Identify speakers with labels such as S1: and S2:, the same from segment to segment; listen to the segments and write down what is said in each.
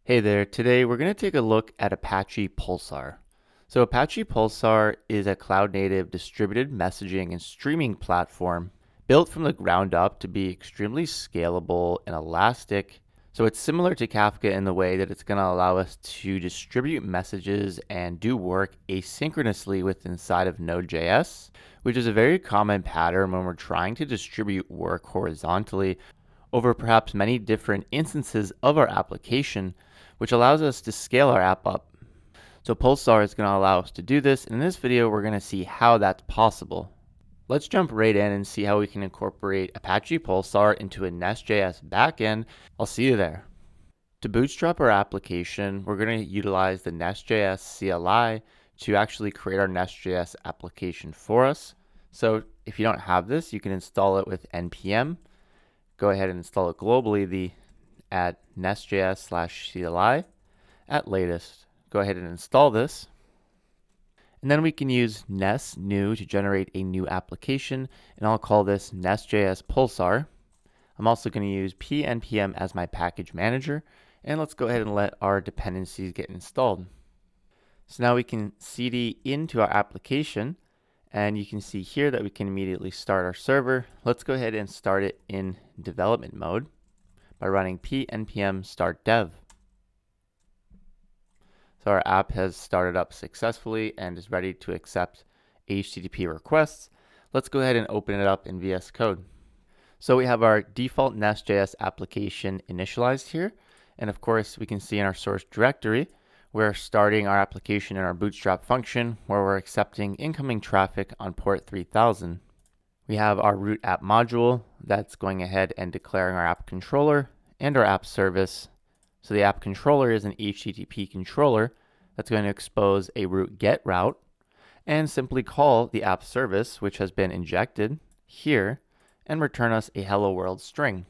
S1: Hey there, today we're going to take a look at Apache Pulsar. So Apache Pulsar is a cloud-native distributed messaging and streaming platform built from the ground up to be extremely scalable and elastic. So it's similar to Kafka in the way that it's going to allow us to distribute messages and do work asynchronously with inside of Node.js, which is a very common pattern when we're trying to distribute work horizontally over perhaps many different instances of our application, which allows us to scale our app up. So Pulsar is going to allow us to do this. And in this video, we're going to see how that's possible. Let's jump right in and see how we can incorporate Apache Pulsar into a NestJS backend. I'll see you there. To bootstrap our application, we're going to utilize the NestJS CLI to actually create our NestJS application for us. So if you don't have this, you can install it with npm. Go ahead and install it globally at nestjs/CLI at latest. Go ahead and install this. And then we can use nest new to generate a new application, and I'll call this NestJS Pulsar. I'm also going to use pnpm as my package manager, and let's go ahead and let our dependencies get installed. So now we can cd into our application, and you can see here that we can immediately start our server. Let's go ahead and start it in development mode by running pnpm start dev. So our app has started up successfully and is ready to accept HTTP requests. Let's go ahead and open it up in VS Code. So we have our default NestJS application initialized here. And of course, we can see in our source directory, we're starting our application in our Bootstrap function where we're accepting incoming traffic on port 3000. We have our root app module that's going ahead and declaring our app controller and our app service. So the app controller is an HTTP controller that's going to expose a root get route and simply call the app service, which has been injected here, and return us a hello world string.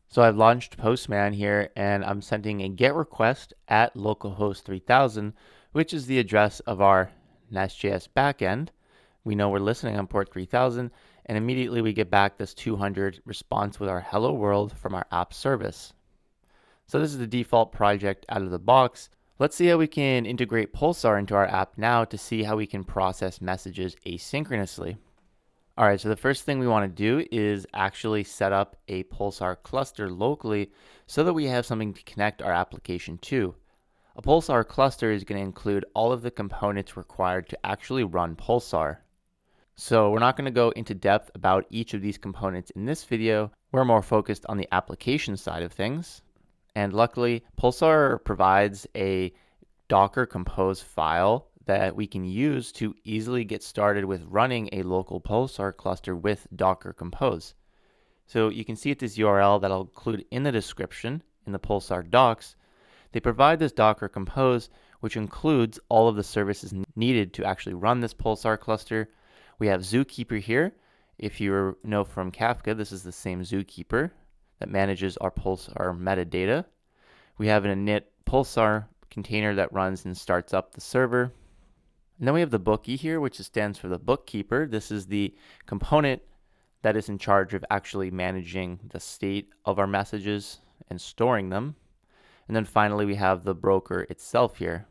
S1: So I've launched Postman here, and I'm sending a GET request at localhost 3000, which is the address of our NestJS backend. We know we're listening on port 3000, and immediately we get back this 200 response with our hello world from our app service. So this is the default project out of the box. Let's see how we can integrate Pulsar into our app now to see how we can process messages asynchronously. All right, so the first thing we want to do is actually set up a Pulsar cluster locally so that we have something to connect our application to. A Pulsar cluster is going to include all of the components required to actually run Pulsar. So we're not going to go into depth about each of these components in this video. We're more focused on the application side of things. And luckily, Pulsar provides a Docker Compose file that we can use to easily get started with running a local Pulsar cluster with Docker Compose. So you can see at this URL that I'll include in the description in the Pulsar docs. They provide this Docker Compose, which includes all of the services needed to actually run this Pulsar cluster. We have Zookeeper here. If you know from Kafka, this is the same Zookeeper that manages our Pulsar metadata. We have an init Pulsar container that runs and starts up the server. And then we have the bookie here, which stands for the bookkeeper. This is the component that is in charge of actually managing the state of our messages and storing them. And then finally, we have the broker itself here,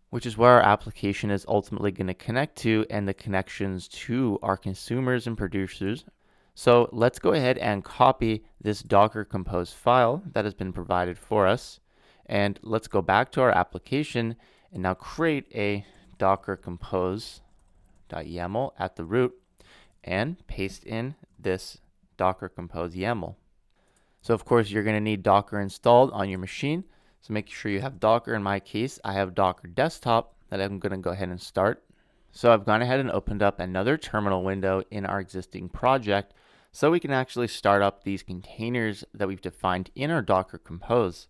S1: which is where our application is ultimately going to connect to and the connections to our consumers and producers. So let's go ahead and copy this Docker Compose file that has been provided for us. And let's go back to our application and now create a Docker Compose.yaml at the root and paste in this Docker Compose YAML. So of course you're going to need Docker installed on your machine. So make sure you have Docker. In my case, I have Docker Desktop that I'm going to go ahead and start. So I've gone ahead and opened up another terminal window in our existing project so we can actually start up these containers that we've defined in our Docker Compose.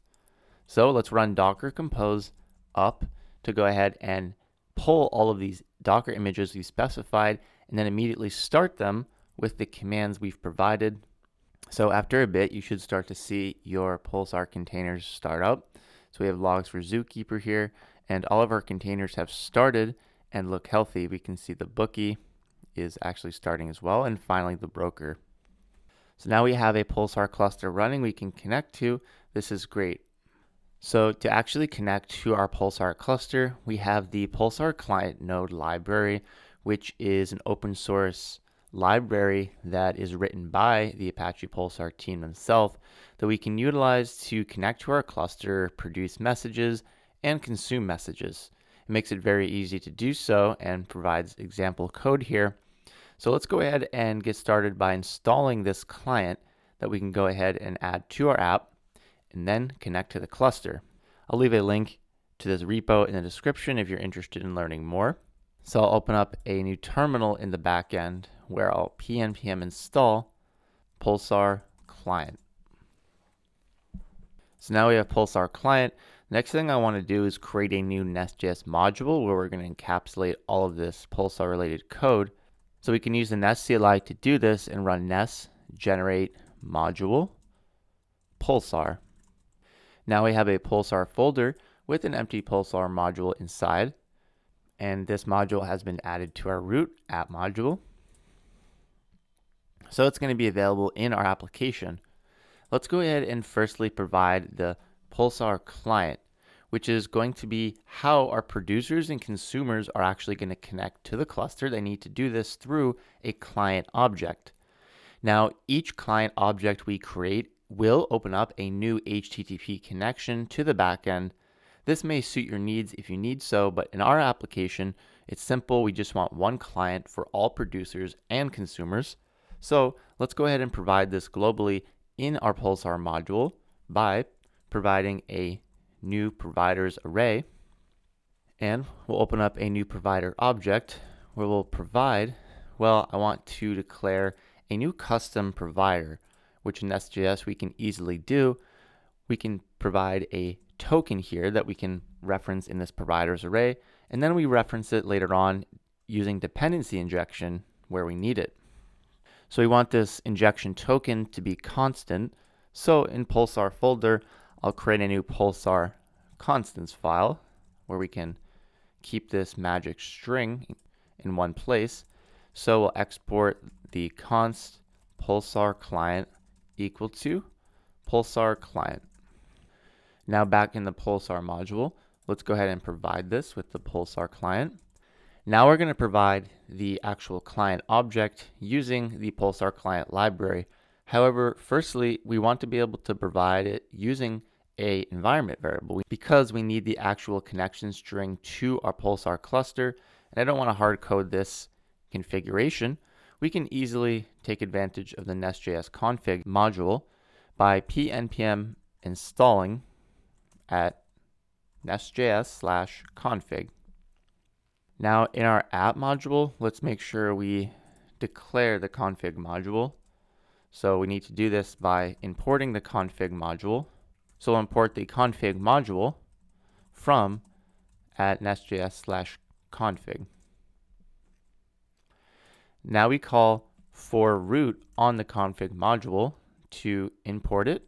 S1: So let's run Docker Compose up to go ahead and pull all of these Docker images we've specified and then immediately start them with the commands we've provided. So after a bit, you should start to see your Pulsar containers start up. So we have logs for Zookeeper here, and all of our containers have started and look healthy. We can see the bookie is actually starting as well, and finally the broker. So now we have a Pulsar cluster running we can connect to. This is great. So to actually connect to our Pulsar cluster, we have the Pulsar client node library, which is an open source library that is written by the Apache Pulsar team themselves that we can utilize to connect to our cluster, produce messages, and consume messages. It makes it very easy to do so and provides example code here. So let's go ahead and get started by installing this client that we can go ahead and add to our app and then connect to the cluster. I'll leave a link to this repo in the description if you're interested in learning more. So I'll open up a new terminal in the backend where I'll npm install Pulsar client. So now we have Pulsar client. Next thing I want to do is create a new NestJS module where we're going to encapsulate all of this Pulsar related code. So we can use the Nest CLI to do this and run nest generate module Pulsar. Now we have a Pulsar folder with an empty Pulsar module inside, and this module has been added to our root app module. So it's going to be available in our application. Let's go ahead and firstly provide the Pulsar client, which is going to be how our producers and consumers are actually going to connect to the cluster. They need to do this through a client object. Now, each client object we create will open up a new HTTP connection to the backend. This may suit your needs if you need so, but in our application, it's simple. We just want one client for all producers and consumers. So let's go ahead and provide this globally in our Pulsar module by providing a new providers array. And we'll open up a new provider object where we'll provide, well, I want to declare a new custom provider, which in NestJS we can easily do. We can provide a token here that we can reference in this providers array, and then we reference it later on using dependency injection where we need it. So we want this injection token to be constant. So in Pulsar folder, I'll create a new Pulsar constants file where we can keep this magic string in one place. So we'll export the const Pulsar client equal to Pulsar client. Now back in the Pulsar module, let's go ahead and provide this with the Pulsar client. Now we're going to provide the actual client object using the Pulsar client library. However, firstly, we want to be able to provide it using a environment variable because we need the actual connection string to our Pulsar cluster, and I don't want to hard code this configuration. We can easily take advantage of the NestJS config module by npm installing at nestjs/config. Now in our app module, let's make sure we declare the config module. So we need to do this by importing the config module. So we'll import the config module from at nestjs/config. Now we call for root on the config module to import it.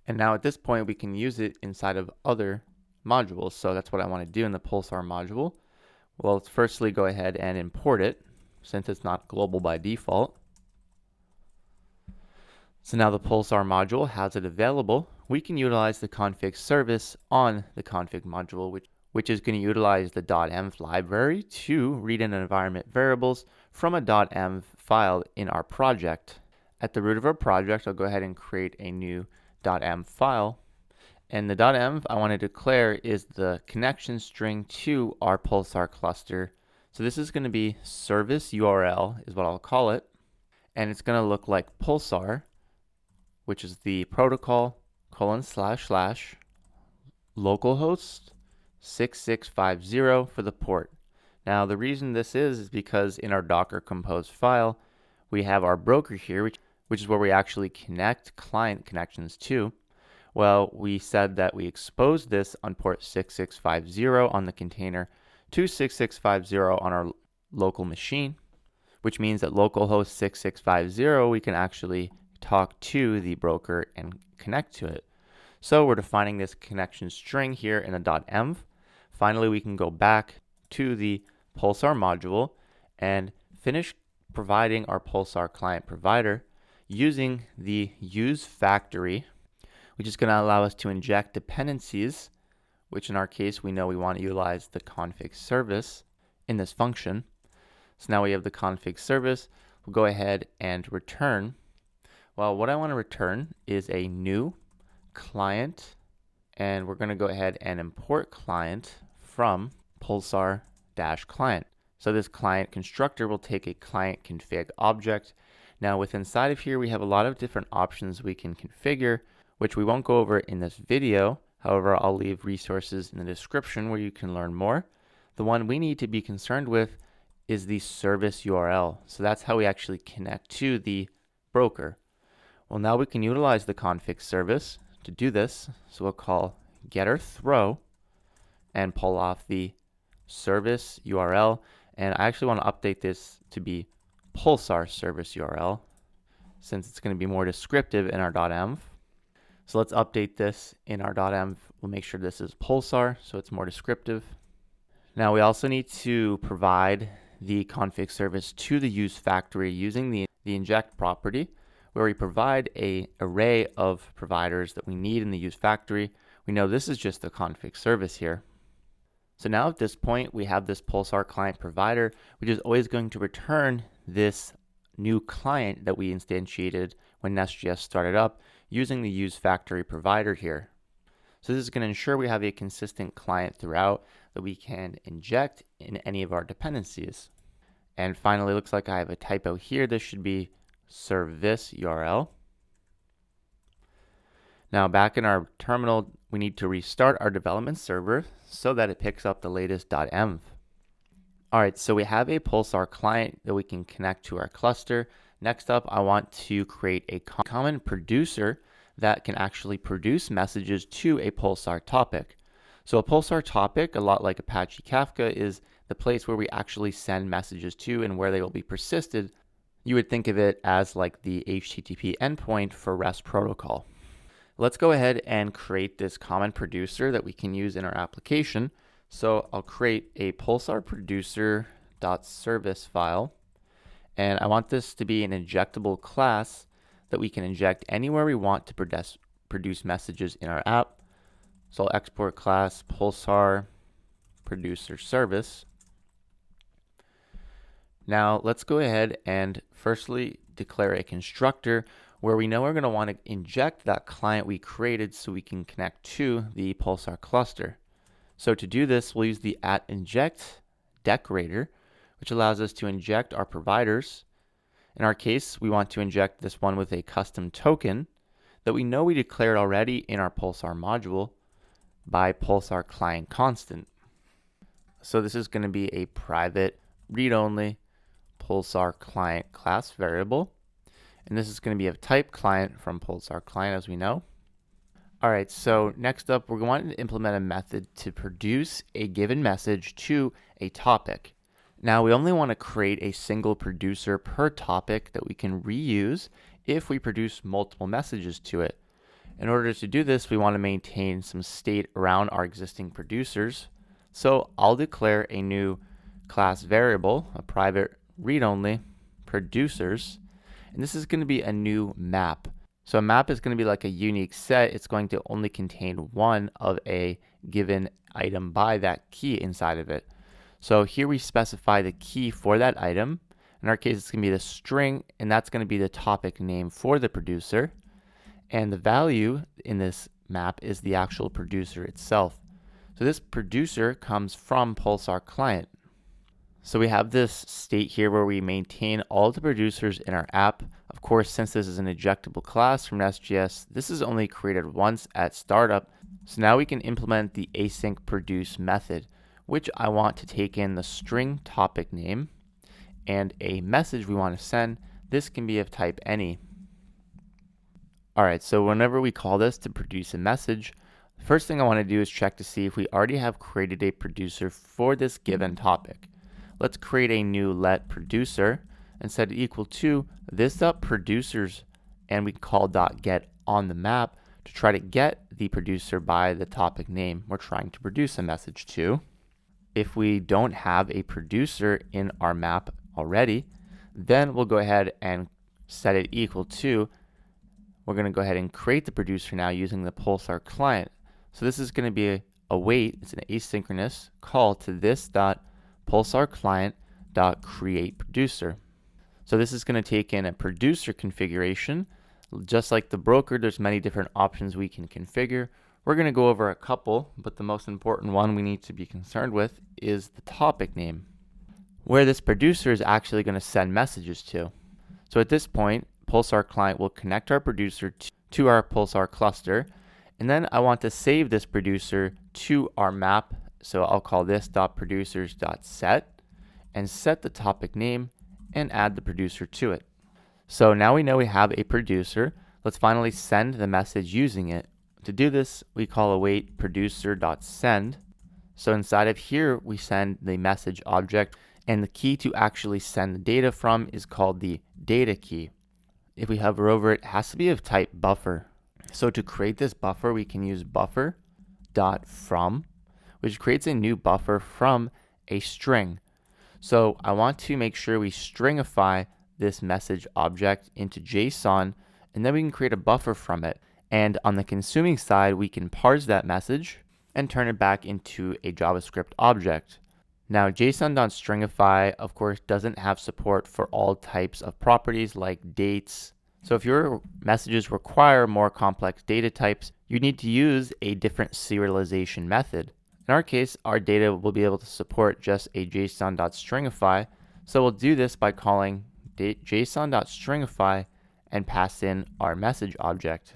S1: And now at this point, we can use it inside of other modules. So that's what I want to do in the Pulsar module. Well, let's firstly go ahead and import it since it's not global by default. So now the Pulsar module has it available. We can utilize the config service on the config module, which is going to utilize the .env library to read in environment variables from a .env file in our project. At the root of our project, I'll go ahead and create a new .env file. And the .env I want to declare is the connection string to our Pulsar cluster. So this is going to be service URL is what I'll call it. And it's going to look like Pulsar, which is the protocol / localhost 6650 for the port. Now the reason this is because in our Docker compose file, we have our broker here, which is where we actually connect client connections to. Well, we said that we exposed this on port 6650 on the container to 6650 on our local machine, which means that localhost 6650, we can actually talk to the broker and connect to it. So we're defining this connection string here in the .env. Finally, we can go back to the Pulsar module and finish providing our Pulsar client provider using the use factory, which is going to allow us to inject dependencies, which in our case, we know we want to utilize the config service in this function. So now we have the config service. We'll go ahead and return. Well, what I want to return is a new client, and we're going to go ahead and import client from Pulsar-client. So this client constructor will take a client config object. Now with inside of here, we have a lot of different options we can configure, which we won't go over in this video. However, I'll leave resources in the description where you can learn more. The one we need to be concerned with is the service URL. So that's how we actually connect to the broker. Well, now we can utilize the config service to do this. So we'll call getter throw and pull off the service URL. And I actually want to update this to be Pulsar service URL, since it's going to be more descriptive in our .env. So let's update this in our .env. We'll make sure this is Pulsar, so it's more descriptive. Now we also need to provide the config service to the use factory using the inject property, where we provide an array of providers that we need in the use factory. We know this is just the config service here. So now at this point, we have this Pulsar client provider, which is always going to return this new client that we instantiated when NestJS started up using the use factory provider here. So this is going to ensure we have a consistent client throughout that we can inject in any of our dependencies. And finally, looks like I have a typo here. This should be service URL. Now back in our terminal, we need to restart our development server so that it picks up the latest .env. All right, so we have a Pulsar client that we can connect to our cluster. Next up, I want to create a common producer that can actually produce messages to a Pulsar topic. So a Pulsar topic, a lot like Apache Kafka, is the place where we actually send messages to and where they will be persisted. You would think of it as like the HTTP endpoint for REST protocol. Let's go ahead and create this common producer that we can use in our application. So I'll create a Pulsar producer.service file, and I want this to be an injectable class that we can inject anywhere we want to produce messages in our app. So I'll export class Pulsar producer service. Now let's go ahead and firstly declare a constructor where we know we're going to want to inject that client we created so we can connect to the Pulsar cluster. So to do this, we'll use the @inject decorator, which allows us to inject our providers. In our case, we want to inject this one with a custom token that we know we declared already in our Pulsar module by Pulsar client constant. So this is going to be a private read-only Pulsar client class variable. And this is going to be of type client from Pulsar client, as we know. All right, so next up, we're going to implement a method to produce a given message to a topic. Now, we only want to create a single producer per topic that we can reuse if we produce multiple messages to it. In order to do this, we want to maintain some state around our existing producers. So I'll declare a new class variable, a private read-only producers. And this is going to be a new map. So a map is going to be like a unique set. It's going to only contain one of a given item by that key inside of it. So here we specify the key for that item. In our case, it's going to be the string, and that's going to be the topic name for the producer. And the value in this map is the actual producer itself. So this producer comes from Pulsar client. So we have this state here where we maintain all the producers in our app. Of course, since this is an ejectable class from NestJS, this is only created once at startup. So now we can implement the async produce method, which I want to take in the string topic name and a message we want to send. This can be of type any. All right, so whenever we call this to produce a message, the first thing I want to do is check to see if we already have created a producer for this given topic. Let's create a new let producer and set it equal to this.producers, and we can call .get on the map to try to get the producer by the topic name we're trying to produce a message to. If we don't have a producer in our map already, then we'll go ahead and set it equal to we're going to go ahead and create the producer now using the Pulsar client. So this is going to be a await, it's an asynchronous call to this.pulsarClient.createProducer. So this is going to take in a producer configuration. Just like the broker, there's many different options we can configure. We're going to go over a couple, but the most important one we need to be concerned with is the topic name, where this producer is actually going to send messages to. So at this point, Pulsar client will connect our producer to our Pulsar cluster, and then I want to save this producer to our map. So I'll call this .producers.set and set the topic name and add the producer to it. So now we know we have a producer. Let's finally send the message using it. To do this, we call await producer.send. So inside of here, we send the message object, and the key to actually send the data from is called the data key. If we hover over it, it has to be of type buffer. So to create this buffer, we can use buffer.from, which creates a new buffer from a string. So I want to make sure we stringify this message object into JSON, and then we can create a buffer from it. And on the consuming side, we can parse that message and turn it back into a JavaScript object. Now, JSON.stringify, of course, doesn't have support for all types of properties like dates. So if your messages require more complex data types, you need to use a different serialization method. In our case, our data will be able to support just a JSON.stringify. So we'll do this by calling JSON.stringify and pass in our message object.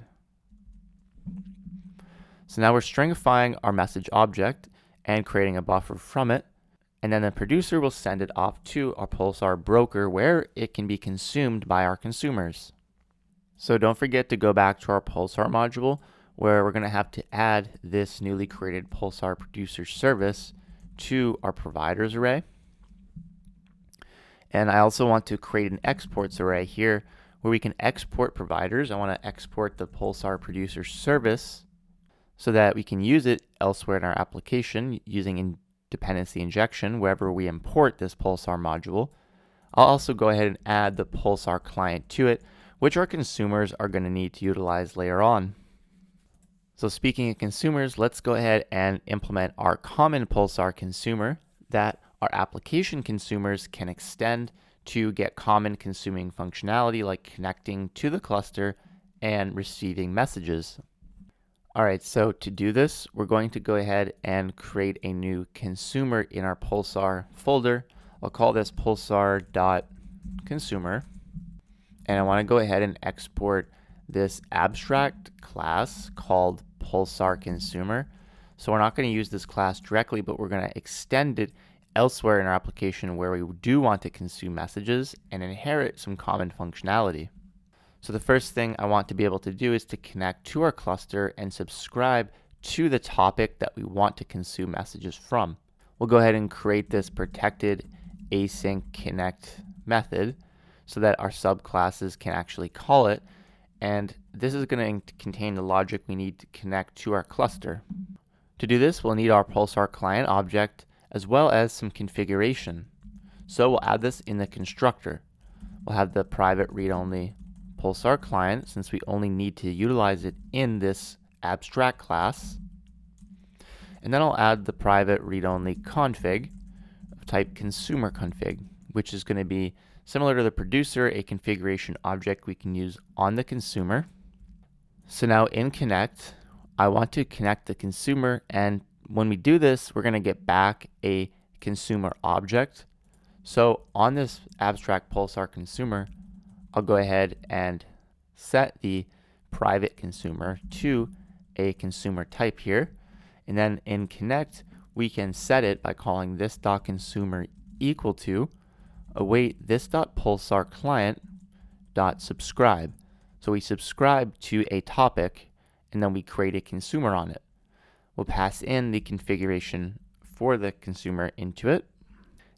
S1: So now we're stringifying our message object and creating a buffer from it. And then the producer will send it off to our Pulsar broker where it can be consumed by our consumers. So don't forget to go back to our Pulsar module where we're going to have to add this newly created Pulsar producer service to our providers array. And I also want to create an exports array here where we can export providers. I want to export the Pulsar producer service so that we can use it elsewhere in our application using dependency injection wherever we import this Pulsar module. I'll also go ahead and add the Pulsar client to it, which our consumers are going to need to utilize later on. So speaking of consumers, let's go ahead and implement our common Pulsar consumer that our application consumers can extend to get common consuming functionality like connecting to the cluster and receiving messages. All right, so to do this, we're going to go ahead and create a new consumer in our Pulsar folder. I'll call this pulsar.consumer. And I want to go ahead and export this abstract class called Pulsar Consumer. So we're not going to use this class directly, but we're going to extend it elsewhere in our application where we do want to consume messages and inherit some common functionality. So the first thing I want to be able to do is to connect to our cluster and subscribe to the topic that we want to consume messages from. We'll go ahead and create this protected async connect method so that our subclasses can actually call it. And this is going to contain the logic we need to connect to our cluster. To do this, we'll need our Pulsar client object as well as some configuration. So we'll add this in the constructor. We'll have the private read-only Pulsar client since we only need to utilize it in this abstract class. And then I'll add the private read-only config of type consumer config, which is going to be similar to the producer, a configuration object we can use on the consumer. So now in connect, I want to connect the consumer, and when we do this, we're going to get back a consumer object. So on this abstract Pulsar consumer, I'll go ahead and set the private consumer to a consumer type here. And then in connect, we can set it by calling this.consumer equal to await this.pulsar client.subscribe. So we subscribe to a topic and then we create a consumer on it. We'll pass in the configuration for the consumer into it.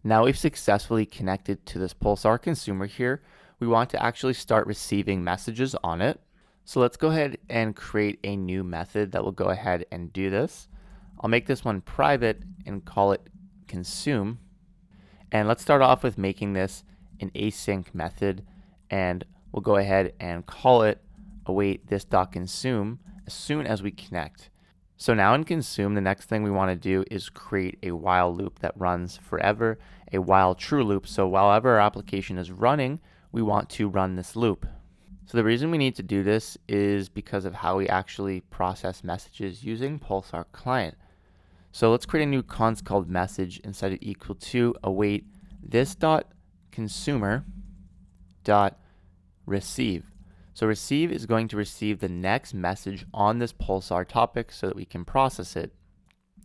S1: Now we've successfully connected to this Pulsar consumer here. We want to actually start receiving messages on it. So let's go ahead and create a new method that will go ahead and do this. I'll make this one private and call it consume. And let's start off with making this an async method, and we'll go ahead and call it await this dot consume as soon as we connect. So now in consume, the next thing we want to do is create a while loop that runs forever, a while true loop. So while ever our application is running, we want to run this loop. So the reason we need to do this is because of how we actually process messages using Pulsar client. So let's create a new const called message and set it equal to await this dot consumer dot receive. So receive is going to receive the next message on this Pulsar topic so that we can process it.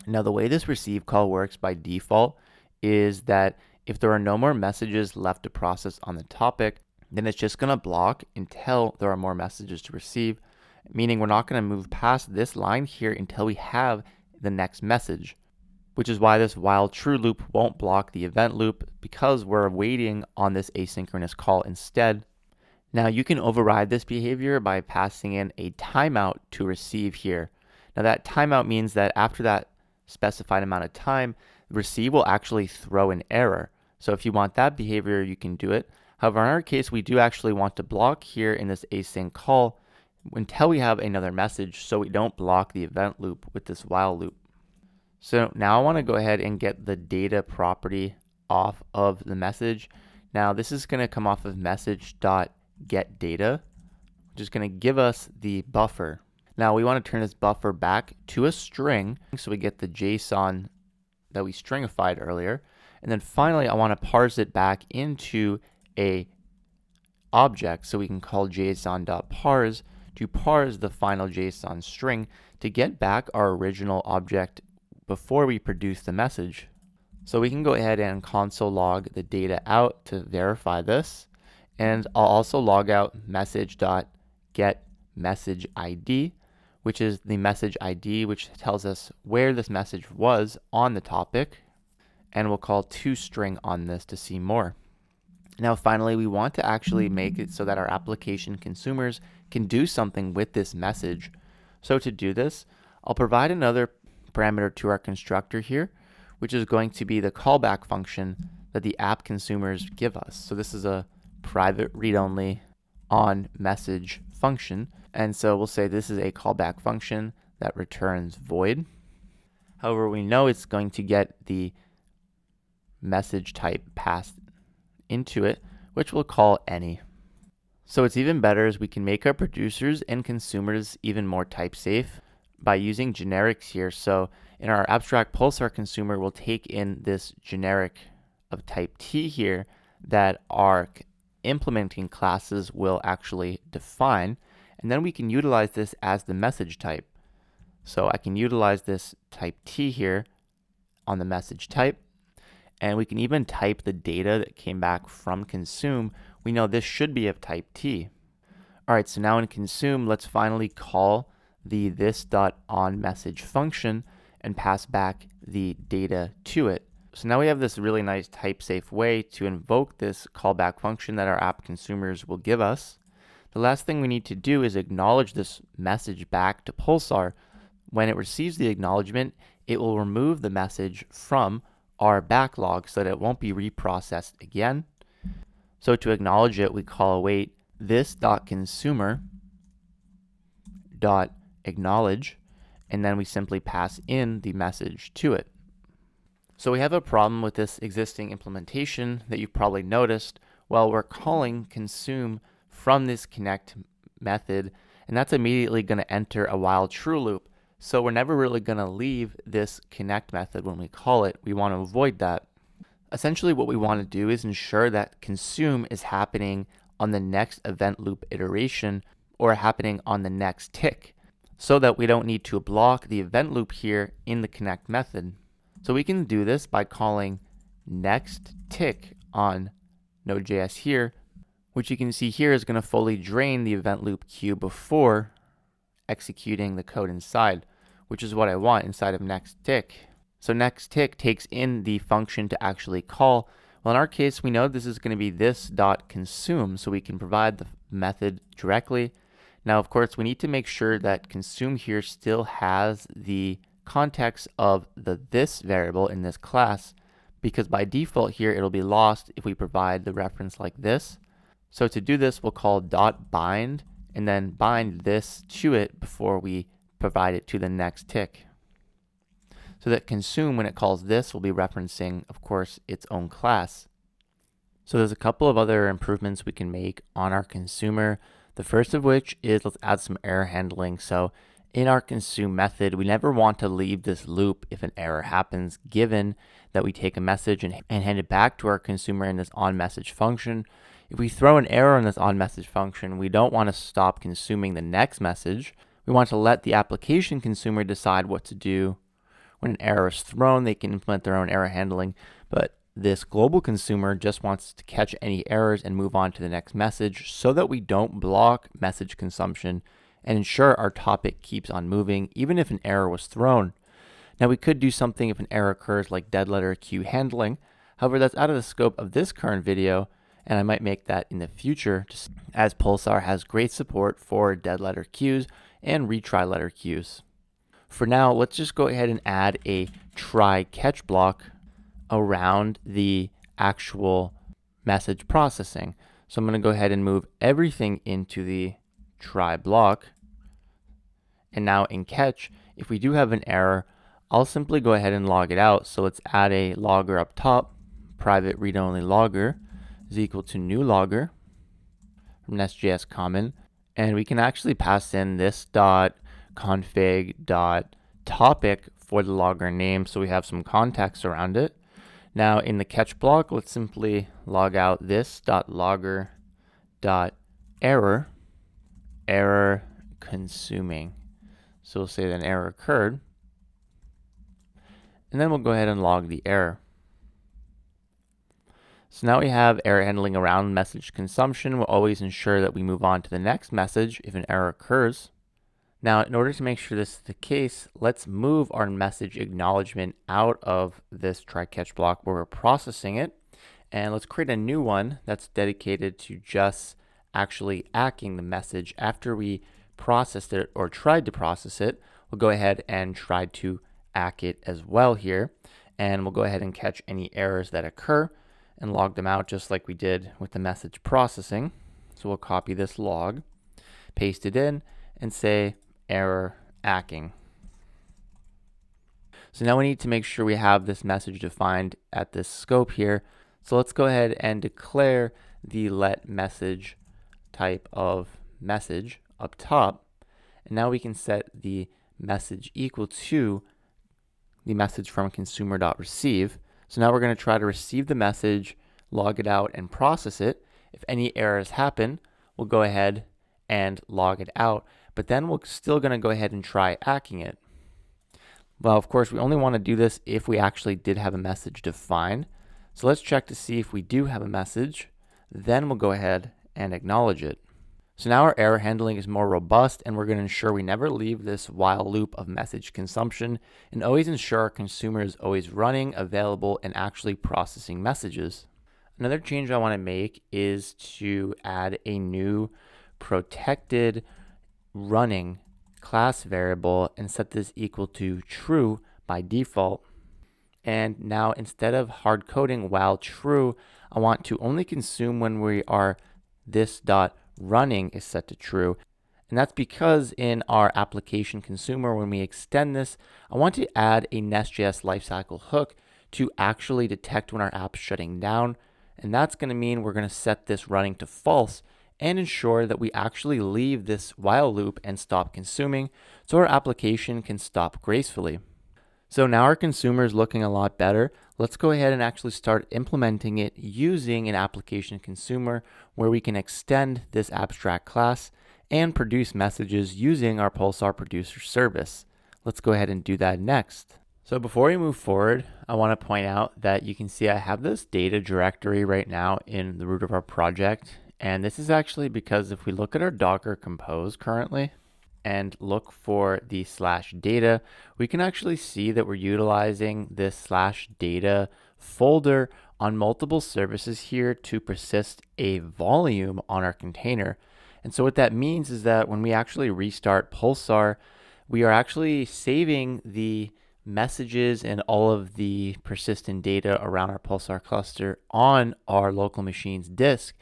S1: Now the way this receive call works by default is that if there are no more messages left to process on the topic, then it's just going to block until there are more messages to receive, meaning we're not going to move past this line here until we have the next message, which is why this while true loop won't block the event loop, because we're waiting on this asynchronous call instead. Now you can override this behavior by passing in a timeout to receive here. Now that timeout means that after that specified amount of time, receive will actually throw an error. So if you want that behavior, you can do it. However, in our case, we do actually want to block here in this async call until we have another message, so we don't block the event loop with this while loop. So now I want to go ahead and get the data property off of the message. Now this is going to come off of message.getData, which is going to give us the buffer. Now we want to turn this buffer back to a string, so we get the JSON that we stringified earlier. And then finally, I want to parse it back into a object, so we can call json.parse to parse the final JSON string to get back our original object before we produce the message. So we can go ahead and console log the data out to verify this. And I'll also log out message.getMessageID, which is the message ID, which tells us where this message was on the topic. And we'll call toString on this to see more. Now finally, we want to actually make it so that our application consumers can do something with this message. So to do this, I'll provide another parameter to our constructor here, which is going to be the callback function that the app consumers give us. So this is a private read-only on message function. And so we'll say this is a callback function that returns void. However, we know it's going to get the message type passed into it, which we'll call any. So it's even better as we can make our producers and consumers even more type safe by using generics here. So in our abstract Pulsar consumer, we'll take in this generic of type T here that our implementing classes will actually define, and then we can utilize this as the message type. So I can utilize this type T here on the message type, and we can even type the data that came back from consume. We know this should be of type T. All right, so now in consume, let's finally call the this.onMessage function and pass back the data to it. So now we have this really nice type safe way to invoke this callback function that our app consumers will give us. The last thing we need to do is acknowledge this message back to Pulsar. When it receives the acknowledgement, it will remove the message from our backlog so that it won't be reprocessed again. So to acknowledge it, we call await this.consumer.acknowledge, and then we simply pass in the message to it. So we have a problem with this existing implementation that you've probably noticed. Well, we're calling consume from this connect method, and that's immediately going to enter a while true loop. So we're never really going to leave this connect method when we call it. We want to avoid that. Essentially what we want to do is ensure that consume is happening on the next event loop iteration or happening on the next tick, so that we don't need to block the event loop here in the connect method. So we can do this by calling next tick on Node.js here, which you can see here is going to fully drain the event loop queue before executing the code inside, which is what I want inside of next tick. So next tick takes in the function to actually call. Well, in our case, we know this is going to be this.consume, so we can provide the method directly. Now, of course, we need to make sure that consume here still has the context of the this variable in this class, because by default here, it'll be lost if we provide the reference like this. So to do this, we'll call .bind and then bind this to it before we provide it to the next tick. So that consume, when it calls this, will be referencing, of course, its own class. So there's a couple of other improvements we can make on our consumer. The first of which is let's add some error handling. So in our consume method, we never want to leave this loop if an error happens, given that we take a message and hand it back to our consumer in this onMessage function. If we throw an error in this onMessage function, we don't want to stop consuming the next message. We want to let the application consumer decide what to do. When an error is thrown, they can implement their own error handling, but this global consumer just wants to catch any errors and move on to the next message so that we don't block message consumption and ensure our topic keeps on moving even if an error was thrown. Now we could do something if an error occurs like dead letter queue handling. However, that's out of the scope of this current video, and I might make that in the future, just as Pulsar has great support for dead letter queues and retry letter queues. For now, let's just go ahead and add a try catch block around the actual message processing. So I'm going to go ahead and move everything into the try block. And now in catch, if we do have an error, I'll simply go ahead and log it out. So let's add a logger up top. Private read-only logger is equal to new logger from NestJS common. And we can actually pass in this .config.topic for the logger name so we have some context around it. Now in the catch block, let's simply log out this .logger.error, error consuming. So we'll say that an error occurred. And then we'll go ahead and log the error. So now we have error handling around message consumption. We'll always ensure that we move on to the next message if an error occurs. Now, in order to make sure this is the case, let's move our message acknowledgement out of this try catch block where we're processing it. And let's create a new one that's dedicated to just actually acking the message after we processed it or tried to process it. We'll go ahead and try to ack it as well here. And we'll go ahead and catch any errors that occur and log them out just like we did with the message processing. So we'll copy this log, paste it in, and say error acking. So now we need to make sure we have this message defined at this scope here. So let's go ahead and declare the let message type of message up top. And now we can set the message equal to the message from consumer.receive. So now we're going to try to receive the message, log it out, and process it. If any errors happen, we'll go ahead and log it out. But then we're still going to go ahead and try acking it. Well, of course, we only want to do this if we actually did have a message defined. So let's check to see if we do have a message. Then we'll go ahead and acknowledge it. So now our error handling is more robust, and we're going to ensure we never leave this while loop of message consumption and always ensure our consumer is always running, available, and actually processing messages. Another change I want to make is to add a new protected running class variable and set this equal to true by default. And now instead of hard coding while true, I want to only consume when we are this dot running is set to true. And that's because in our application consumer, when we extend this, I want to add a NestJS lifecycle hook to actually detect when our app's shutting down. And that's going to mean we're going to set this running to false and ensure that we actually leave this while loop and stop consuming so our application can stop gracefully. So now our consumer is looking a lot better. Let's go ahead and actually start implementing it using an application consumer where we can extend this abstract class and produce messages using our Pulsar producer service. Let's go ahead and do that next. So before we move forward, I want to point out that you can see I have this data directory right now in the root of our project. And this is actually because if we look at our Docker Compose currently and look for the /data, we can actually see that we're utilizing this /data folder on multiple services here to persist a volume on our container. And so what that means is that when we actually restart Pulsar, we are actually saving the messages and all of the persistent data around our Pulsar cluster on our local machine's disk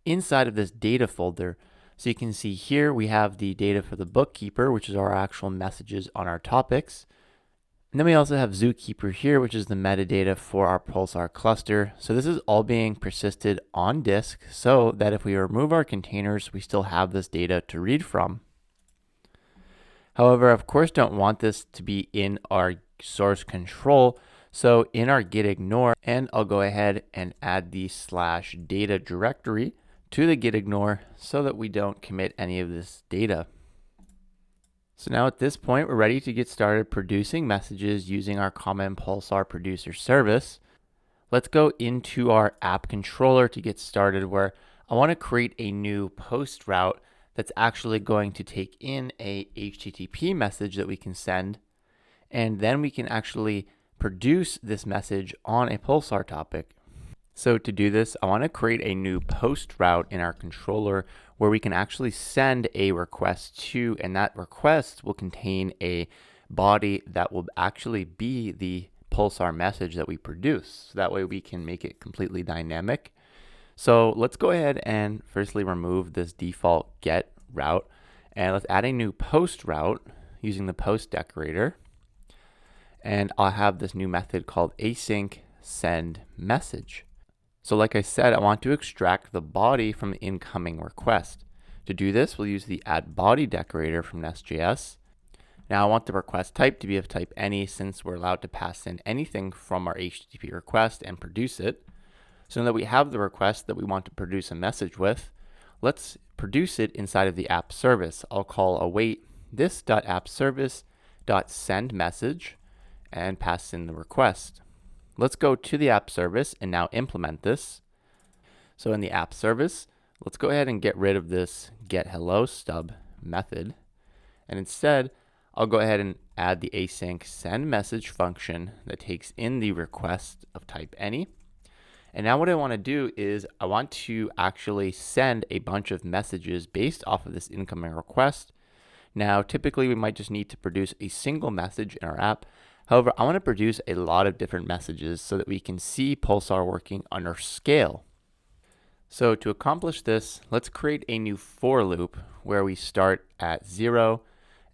S1: inside of this data folder. So you can see here we have the data for the bookkeeper, which is our actual messages on our topics. And then we also have Zookeeper here, which is the metadata for our Pulsar cluster. So this is all being persisted on disk so that if we remove our containers, we still have this data to read from. However, of course, don't want this to be in our source control. So in our git ignore, and I'll go ahead and add the /data directory to the git ignore so that we don't commit any of this data. So now at this point, we're ready to get started producing messages using our common Pulsar producer service. Let's go into our app controller to get started, where I want to create a new post route that's actually going to take in a HTTP message that we can send. And then we can actually produce this message on a Pulsar topic. So to do this, I want to create a new post route in our controller where we can actually send a request to, and that request will contain a body that will actually be the Pulsar message that we produce. So that way we can make it completely dynamic. So let's go ahead and firstly remove this default get route, and let's add a new post route using the post decorator. And I'll have this new method called async send message. So like I said, I want to extract the body from the incoming request. To do this, we'll use the add body decorator from NestJS. Now I want the request type to be of type any, since we're allowed to pass in anything from our HTTP request and produce it. So now that we have the request that we want to produce a message with, let's produce it inside of the app service. I'll call await this.appService.send message and pass in the request. Let's go to the app service and now implement this. So in the app service, let's go ahead and get rid of this getHello stub method. And instead, I'll go ahead and add the async send message function that takes in the request of type any. And now what I want to do is I want to actually send a bunch of messages based off of this incoming request. Now, typically we might just need to produce a single message in our app. However, I want to produce a lot of different messages so that we can see Pulsar working under scale. So to accomplish this, let's create a new for loop where we start at 0,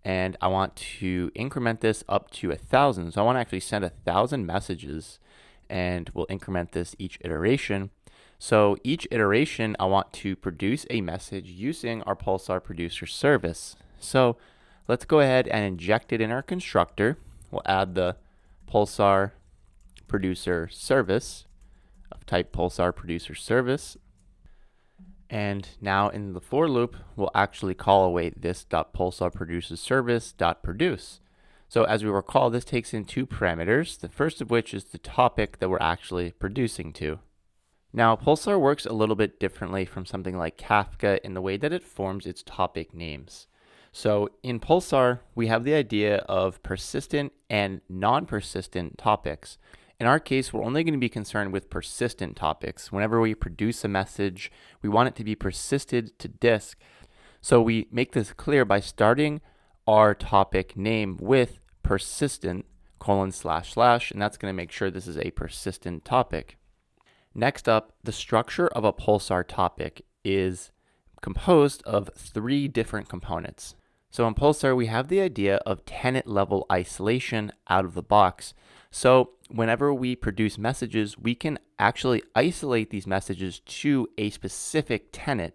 S1: and I want to increment this up to 1,000. So I want to actually send 1,000 messages, and we'll increment this each iteration. So each iteration, I want to produce a message using our Pulsar producer service. So let's go ahead and inject it in our constructor. We'll add the Pulsar producer service of type Pulsar producer service. And now in the for loop, we'll actually call await this.pulsarproducerservice.produce. So as we recall, this takes in two parameters, the first of which is the topic that we're actually producing to. Now, Pulsar works a little bit differently from something like Kafka in the way that it forms its topic names. So in Pulsar, we have the idea of persistent and non-persistent topics. In our case, we're only going to be concerned with persistent topics. Whenever we produce a message, we want it to be persisted to disk. So we make this clear by starting our topic name with persistent : and that's going to make sure this is a persistent topic. Next up, the structure of a Pulsar topic is composed of 3 different components. So in Pulsar, we have the idea of tenant level isolation out of the box. So whenever we produce messages, we can actually isolate these messages to a specific tenant.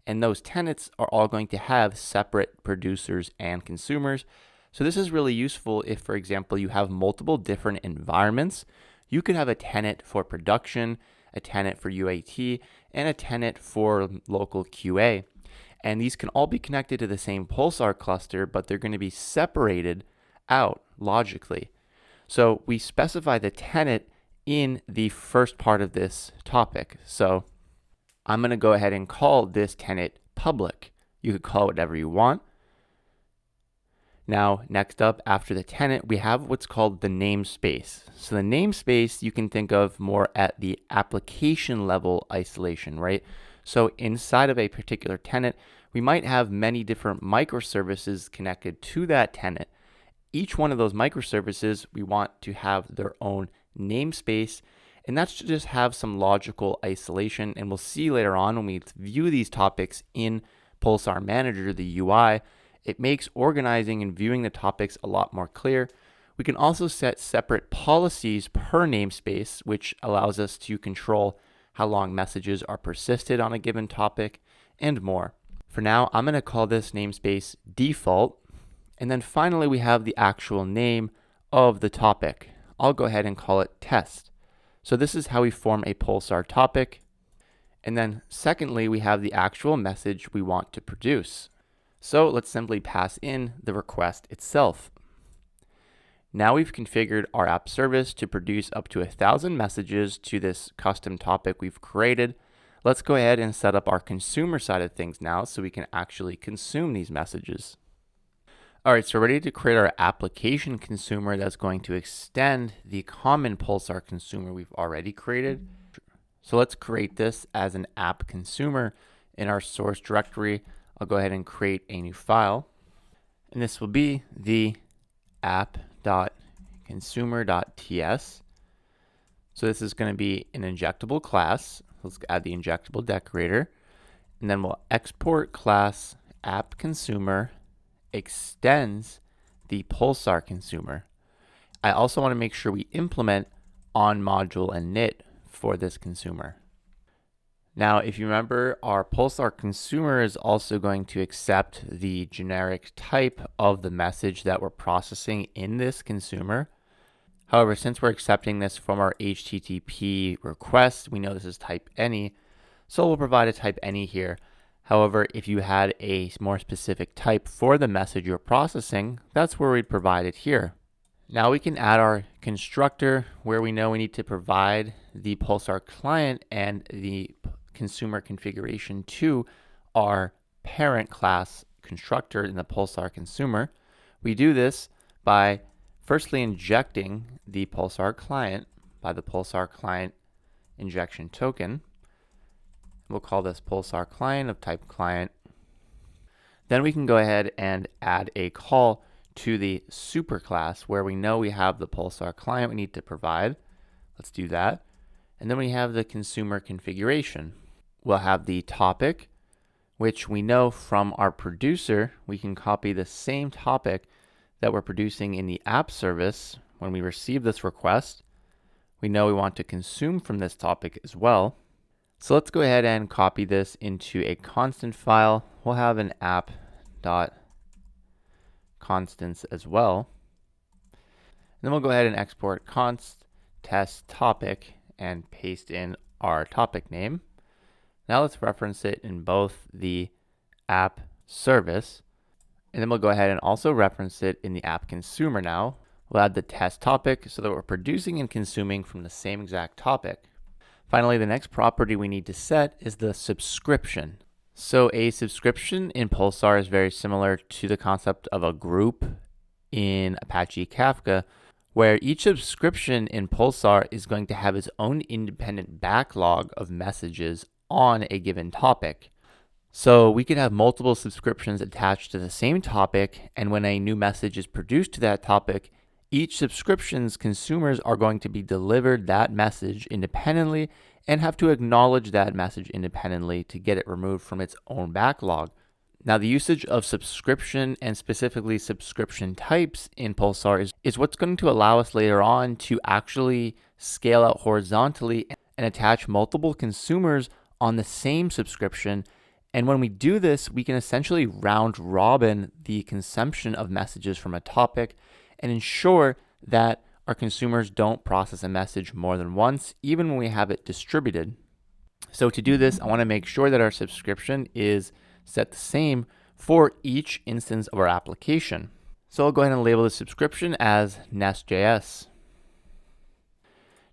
S1: And those tenants are all going to have separate producers and consumers. So this is really useful if, for example, you have multiple different environments. You could have a tenant for production, a tenant for UAT, and a tenant for local QA. And these can all be connected to the same Pulsar cluster, but they're going to be separated out logically. So we specify the tenant in the first part of this topic. So I'm going to go ahead and call this tenant public. You could call it whatever you want. Now, next up after the tenant, we have what's called the namespace. So the namespace you can think of more at the application level isolation, right? So inside of a particular tenant, we might have many different microservices connected to that tenant. Each one of those microservices, we want to have their own namespace, and that's to just have some logical isolation. And we'll see later on when we view these topics in Pulsar Manager, the UI, it makes organizing and viewing the topics a lot more clear. We can also set separate policies per namespace, which allows us to control how long messages are persisted on a given topic and more. For now, I'm going to call this namespace default. And then finally, we have the actual name of the topic. I'll go ahead and call it test. So this is how we form a Pulsar topic. And then secondly, we have the actual message we want to produce. So let's simply pass in the request itself. Now we've configured our app service to produce up to 1,000 messages to this custom topic we've created. Let's go ahead and set up our consumer side of things now so we can actually consume these messages. All right, so we're ready to create our application consumer that's going to extend the common Pulsar consumer we've already created. So let's create this as an app consumer in our source directory. I'll go ahead and create a new file, and this will be the app.consumer.ts. So this is going to be an injectable class. Let's add the injectable decorator, and then we'll export class app consumer extends the Pulsar consumer. I also want to make sure we implement on module and init for this consumer. Now, if you remember, our Pulsar consumer is also going to accept the generic type of the message that we're processing in this consumer. However, since we're accepting this from our HTTP request, we know this is type any, so we'll provide a type any here. However, if you had a more specific type for the message you're processing, that's where we'd provide it here. Now we can add our constructor where we know we need to provide the Pulsar client and the consumer configuration to our parent class constructor in the Pulsar consumer. We do this by firstly injecting the Pulsar client by the Pulsar client injection token. We'll call this Pulsar client of type client. Then we can go ahead and add a call to the superclass where we know we have the Pulsar client we need to provide. Let's do that. And then we have the consumer configuration. We'll have the topic, which we know from our producer, we can copy the same topic that we're producing in the app service when we receive this request. We know we want to consume from this topic as well. So let's go ahead and copy this into a constant file. We'll have an app.constants as well. And then we'll go ahead and export const test topic and paste in our topic name. Now let's reference it in both the app service, and then we'll go ahead and also reference it in the app consumer now. We'll add the test topic so that we're producing and consuming from the same exact topic. Finally, the next property we need to set is the subscription. So a subscription in Pulsar is very similar to the concept of a group in Apache Kafka, where each subscription in Pulsar is going to have its own independent backlog of messages on a given topic. So we could have multiple subscriptions attached to the same topic, and when a new message is produced to that topic, each subscription's consumers are going to be delivered that message independently and have to acknowledge that message independently to get it removed from its own backlog. Now, the usage of subscription and specifically subscription types in Pulsar is what's going to allow us later on to actually scale out horizontally and attach multiple consumers on the same subscription. And when we do this, we can essentially round robin the consumption of messages from a topic and ensure that our consumers don't process a message more than once, even when we have it distributed. So to do this, I want to make sure that our subscription is set the same for each instance of our application. So I'll go ahead and label the subscription as NestJS.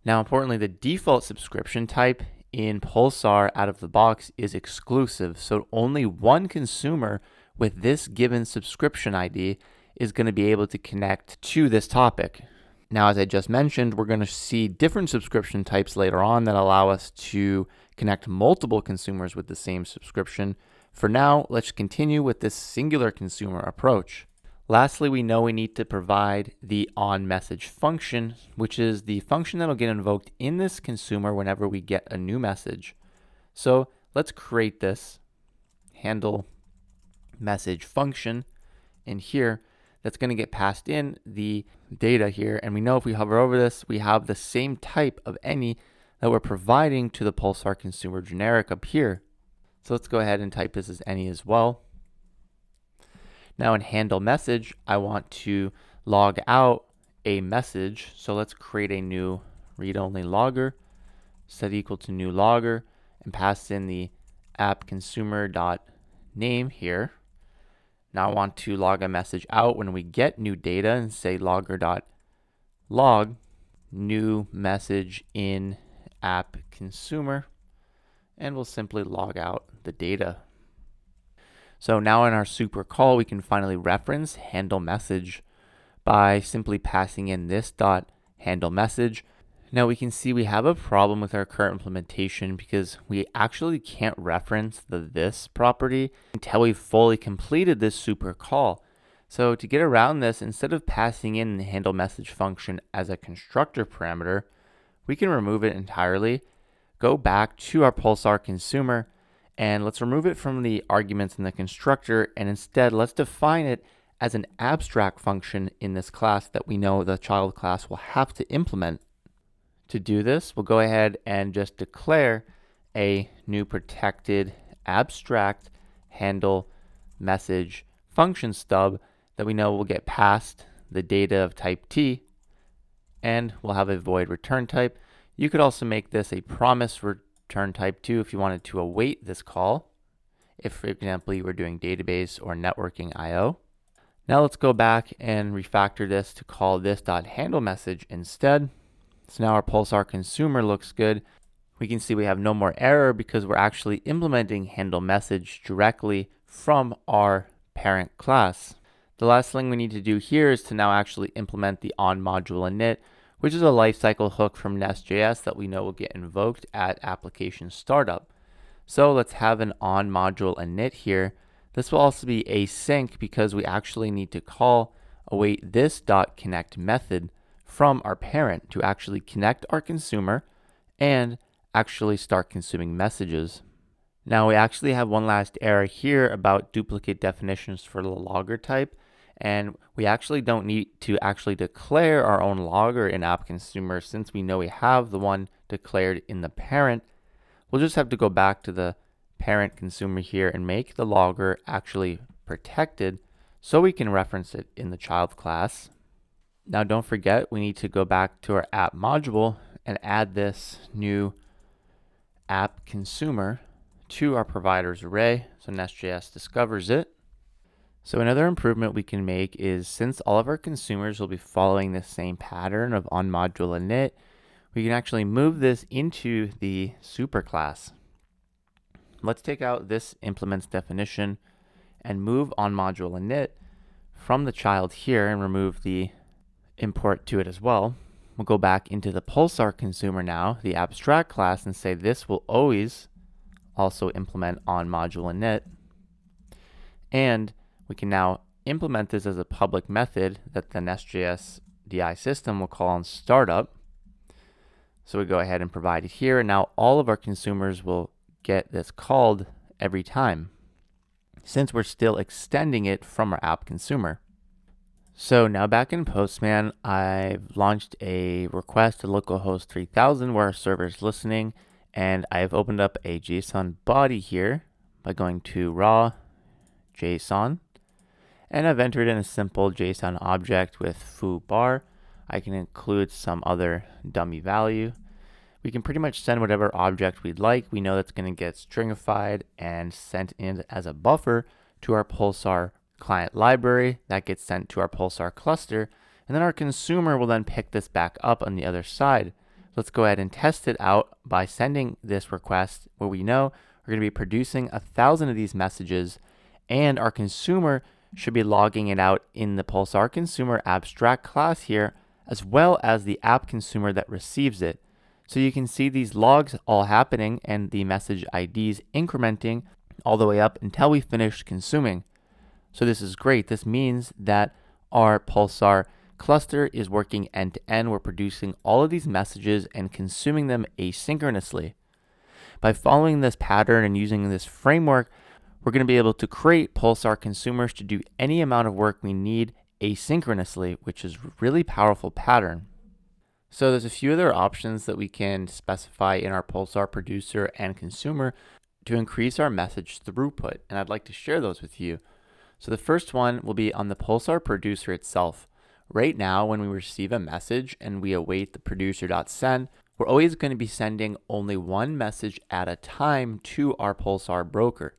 S1: Now, importantly, the default subscription type in Pulsar out of the box is exclusive. So only one consumer with this given subscription ID is going to be able to connect to this topic. Now, as I just mentioned, we're going to see different subscription types later on that allow us to connect multiple consumers with the same subscription. For now, let's continue with this singular consumer approach. Lastly, we know we need to provide the onMessage function, which is the function that will get invoked in this consumer whenever we get a new message. So let's create this handle message function in here that's going to get passed in the data here. And we know if we hover over this, we have the same type of any that we're providing to the Pulsar consumer generic up here. So let's go ahead and type this as any as well. Now in handle message, I want to log out a message. So let's create a new read-only logger, set equal to new logger, and pass in the app consumer.name here. Now I want to log a message out when we get new data and say logger.log new message in app consumer, and we'll simply log out the data. So now in our super call, we can finally reference handle message by simply passing in this dot handle message. Now we can see we have a problem with our current implementation because we actually can't reference the this property until we've fully completed this super call. So to get around this, instead of passing in the handle message function as a constructor parameter, we can remove it entirely, go back to our Pulsar consumer, and let's remove it from the arguments in the constructor, and instead let's define it as an abstract function in this class that we know the child class will have to implement. To do this, we'll go ahead and just declare a new protected abstract handle message function stub that we know will get passed the data of type T, and we'll have a void return type. You could also make this a promise return type too if you wanted to await this call, if for example you were doing database or networking I/O. Now let's go back and refactor this to call this .handle message instead. So now our Pulsar consumer looks good. We can see we have no more error because we're actually implementing handle message directly from our parent class. The last thing we need to do here is to now actually implement the onModule init, which is a lifecycle hook from NestJS that we know will get invoked at application startup. So let's have an onModule init here. This will also be async because we actually need to call await this .connect method from our parent to actually connect our consumer and actually start consuming messages. Now we actually have one last error here about duplicate definitions for the logger type, and we actually don't need to actually declare our own logger in app consumer since we know we have the one declared in the parent. We'll just have to go back to the parent consumer here and make the logger actually protected so we can reference it in the child class. Now don't forget, we need to go back to our app module and add this new app consumer to our providers array so NestJS discovers it. So another improvement we can make is, since all of our consumers will be following the same pattern of onModule init, we can actually move this into the superclass. Let's take out this implements definition and move onModule init from the child here and remove the import to it as well. We'll go back into the Pulsar consumer now, the abstract class, and say this will always also implement onModule init. And we can now implement this as a public method that the NestJS DI system will call on startup. So we go ahead and provide it here, and now all of our consumers will get this called every time, since we're still extending it from our app consumer. So now back in Postman, I've launched a request to localhost 3000 where our server is listening, and I've opened up a JSON body here by going to raw JSON, and I've entered in a simple JSON object with foo bar. I can include some other dummy value. We can pretty much send whatever object we'd like. We know that's going to get stringified and sent in as a buffer to our Pulsar client library that gets sent to our Pulsar cluster, and then our consumer will then pick this back up on the other side. Let's go ahead and test it out by sending this request where we know we're going to be producing 1,000 of these messages, and our consumer should be logging it out in the Pulsar consumer abstract class here, as well as the app consumer that receives it. So you can see these logs all happening and the message IDs incrementing all the way up until we finish consuming. So this is great. This means that our Pulsar cluster is working end to end. We're producing all of these messages and consuming them asynchronously. By following this pattern and using this framework, we're going to be able to create Pulsar consumers to do any amount of work we need asynchronously, which is a really powerful pattern. So there's a few other options that we can specify in our Pulsar producer and consumer to increase our message throughput, and I'd like to share those with you. So the first one will be on the Pulsar producer itself. Right now, when we receive a message and we await the producer.send, we're always going to be sending only one message at a time to our Pulsar broker.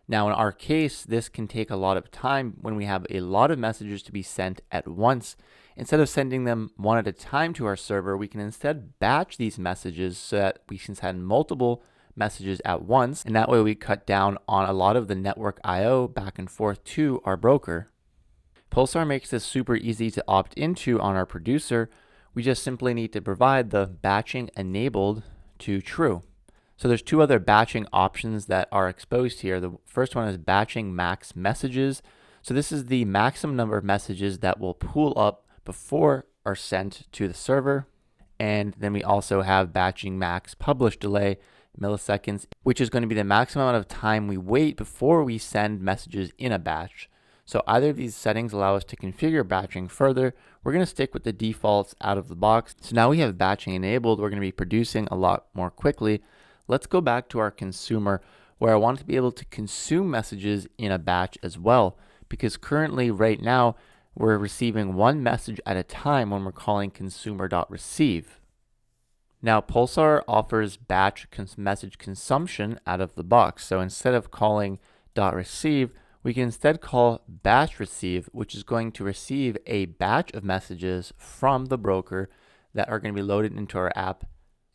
S1: Now, in our case, this can take a lot of time when we have a lot of messages to be sent at once. Instead of sending them one at a time to our server, we can instead batch these messages so that we can send multiple messages at once, and that way we cut down on a lot of the network I/O back and forth to our broker. Pulsar makes this super easy to opt into on our producer. We just simply need to provide the batching enabled to true. So there's two other batching options that are exposed here. The first one is batching max messages. So this is the maximum number of messages that will pool up before are sent to the server. And then we also have batching max publish delay milliseconds, which is going to be the maximum amount of time we wait before we send messages in a batch. So either of these settings allow us to configure batching further. We're going to stick with the defaults out of the box. So now we have batching enabled. We're going to be producing a lot more quickly. Let's go back to our consumer where I want to be able to consume messages in a batch as well, because currently right now we're receiving one message at a time when we're calling consumer.receive. Now Pulsar offers batch message consumption out of the box. So instead of calling .receive, we can instead call batch receive, which is going to receive a batch of messages from the broker that are going to be loaded into our app.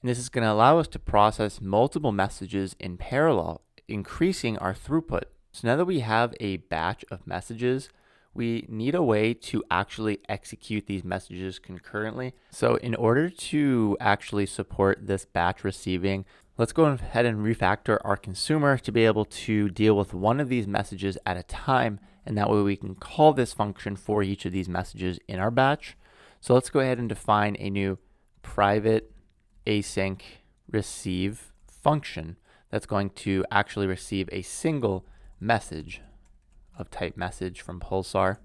S1: And this is going to allow us to process multiple messages in parallel, increasing our throughput. So now that we have a batch of messages, we need a way to actually execute these messages concurrently. So in order to actually support this batch receiving, let's go ahead and refactor our consumer to be able to deal with one of these messages at a time. And that way we can call this function for each of these messages in our batch. So let's go ahead and define a new private async receive function that's going to actually receive a single message of type message from Pulsar.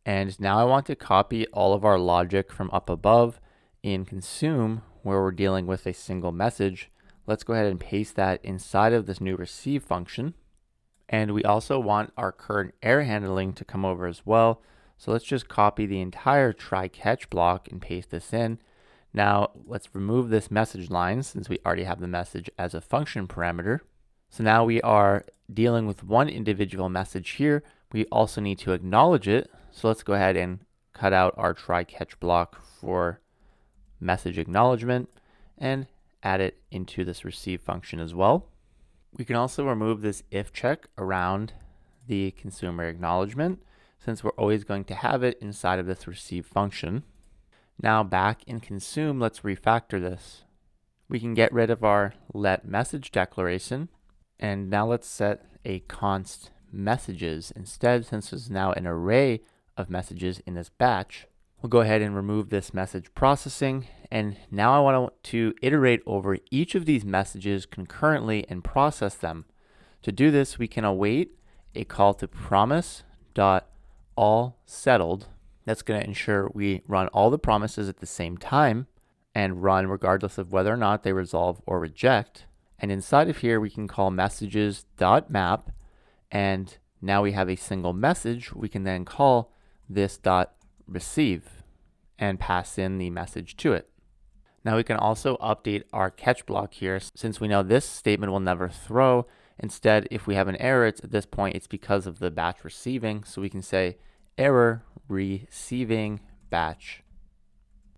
S1: And now I want to copy all of our logic from up above in consume where we're dealing with a single message. Let's go ahead and paste that inside of this new receive function. And we also want our current error handling to come over as well. So let's just copy the entire try catch block and paste this in. Now let's remove this message line since we already have the message as a function parameter. So now we are dealing with one individual message here. We also need to acknowledge it. So let's go ahead and cut out our try catch block for message acknowledgement and add it into this receive function as well. We can also remove this if check around the consumer acknowledgement since we're always going to have it inside of this receive function. Now back in consume, let's refactor this. We can get rid of our let message declaration. And now let's set a const messages instead, since there's now an array of messages in this batch. We'll go ahead and remove this message processing. And now I want to iterate over each of these messages concurrently and process them. To do this, we can await a call to promise.allSettled. That's going to ensure we run all the promises at the same time and run regardless of whether or not they resolve or reject. And inside of here, we can call messages.map. And now we have a single message. We can then call this.receive and pass in the message to it. Now we can also update our catch block here since we know this statement will never throw. Instead, if we have an error, at this point, it's because of the batch receiving. So we can say error receiving batch.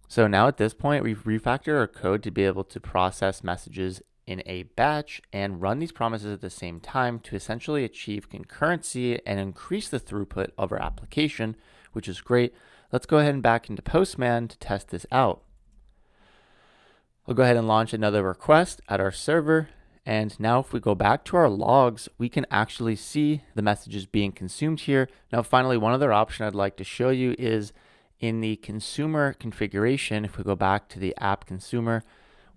S1: So now at this point, we've refactored our code to be able to process messages in a batch and run these promises at the same time to essentially achieve concurrency and increase the throughput of our application, which is great. Let's go ahead and back into Postman to test this out. We'll go ahead and launch another request at our server. And now if we go back to our logs, we can actually see the messages being consumed here. Now, finally, one other option I'd like to show you is in the consumer configuration. If we go back to the app consumer,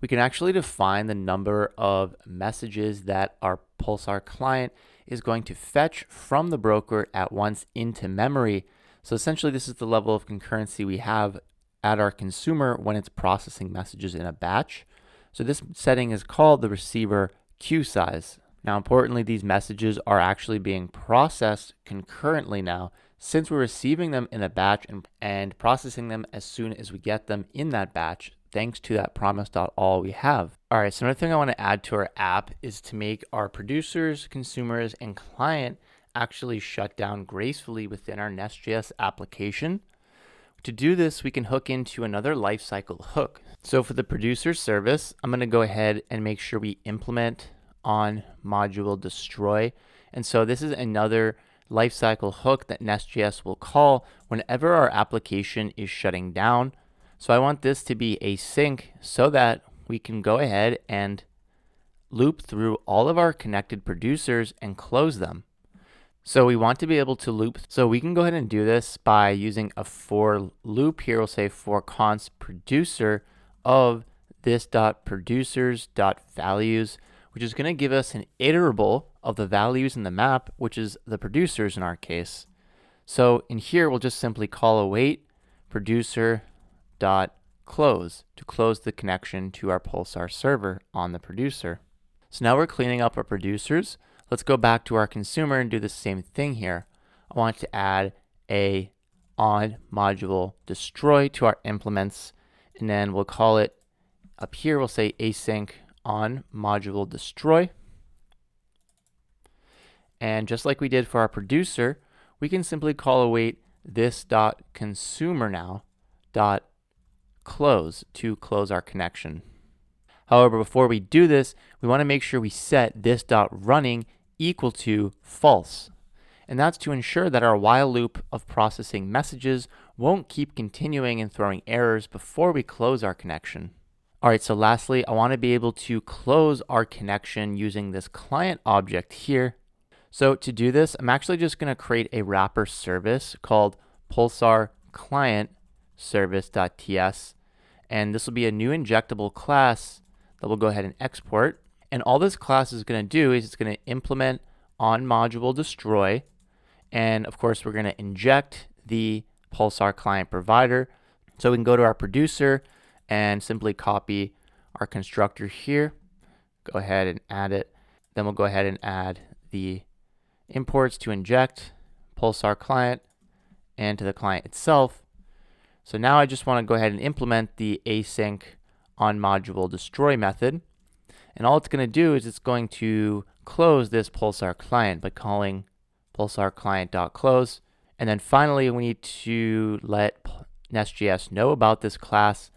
S1: we can actually define the number of messages that our Pulsar client is going to fetch from the broker at once into memory. So essentially, this is the level of concurrency we have at our consumer when it's processing messages in a batch. So this setting is called the receiver queue size. Now, importantly, these messages are actually being processed concurrently now, since we're receiving them in a batch and processing them as soon as we get them in that batch, thanks to that promise.all we have. All right, so another thing I want to add to our app is to make our producers, consumers, and client actually shut down gracefully within our NestJS application. To do this, we can hook into another lifecycle hook. So for the producer service, I'm going to go ahead and make sure we implement on module destroy. And so this is another lifecycle hook that NestJS will call whenever our application is shutting down. So I want this to be async so that we can go ahead and loop through all of our connected producers and close them. So we want to be able to loop. So we can go ahead and do this by using a for loop here. We'll say for const producer of this.producers.values, which is going to give us an iterable of the values in the map, which is the producers in our case. So in here, we'll just simply call await producer.close to close the connection to our Pulsar server on the producer. So now we're cleaning up our producers. Let's go back to our consumer and do the same thing here. I want to add a on module destroy to our implements, and then we'll call it up here, we'll say async on module destroy. And just like we did for our producer, we can simply call await this.consumer now .close to close our connection. However, before we do this, we want to make sure we set this.running equal to false. And that's to ensure that our while loop of processing messages won't keep continuing and throwing errors before we close our connection. All right, so lastly, I want to be able to close our connection using this client object here. So to do this, I'm actually just going to create a wrapper service called Pulsar client service.ts. And this will be a new injectable class that we'll go ahead and export. And all this class is going to do is it's going to implement on module destroy. And of course, we're going to inject the Pulsar client provider. So we can go to our producer and simply copy our constructor here. Go ahead and add it. Then we'll go ahead and add the imports to inject Pulsar client and to the client itself. So now I just want to go ahead and implement the async on module destroy method. And all it's going to do is it's going to close this Pulsar client by calling Pulsar client.close. And then finally, we need to let NestJS know about this class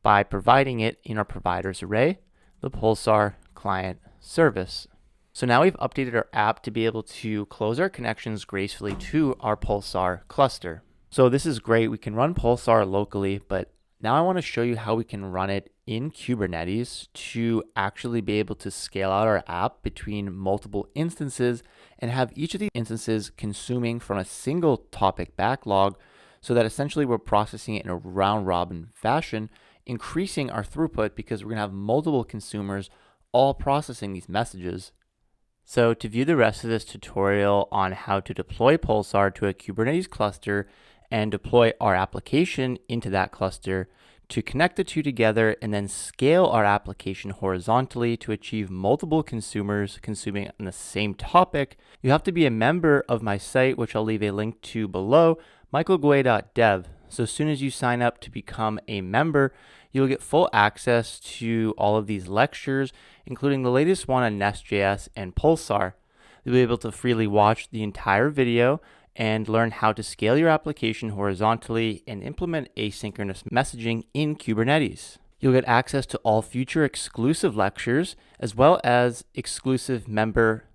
S1: by providing it in our providers array, the Pulsar client service. So now we've updated our app to be able to close our connections gracefully to our Pulsar cluster. So this is great. We can run Pulsar locally, but now I want to show you how we can run it in Kubernetes to actually be able to scale out our app between multiple instances and have each of these instances consuming from a single topic backlog, so that essentially we're processing it in a round-robin fashion, increasing our throughput because we're going to have multiple consumers all processing these messages. So to view the rest of this tutorial on how to deploy Pulsar to a Kubernetes cluster and deploy our application into that cluster, to connect the two together and then scale our application horizontally to achieve multiple consumers consuming on the same topic, you have to be a member of my site, which I'll leave a link to below, michaelguay.dev. So as soon as you sign up to become a member, you'll get full access to all of these lectures, including the latest one on NestJS and Pulsar. You'll be able to freely watch the entire video and learn how to scale your application horizontally and implement asynchronous messaging in Kubernetes. You'll get access to all future exclusive lectures, as well as exclusive member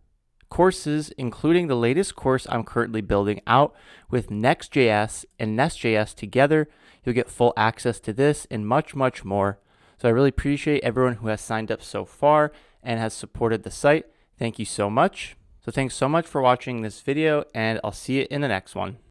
S1: courses, including the latest course I'm currently building out with Next.js and NestJS together. You'll get full access to this and much, much more. So I really appreciate everyone who has signed up so far and has supported the site. Thank you so much. So thanks so much for watching this video, and I'll see you in the next one.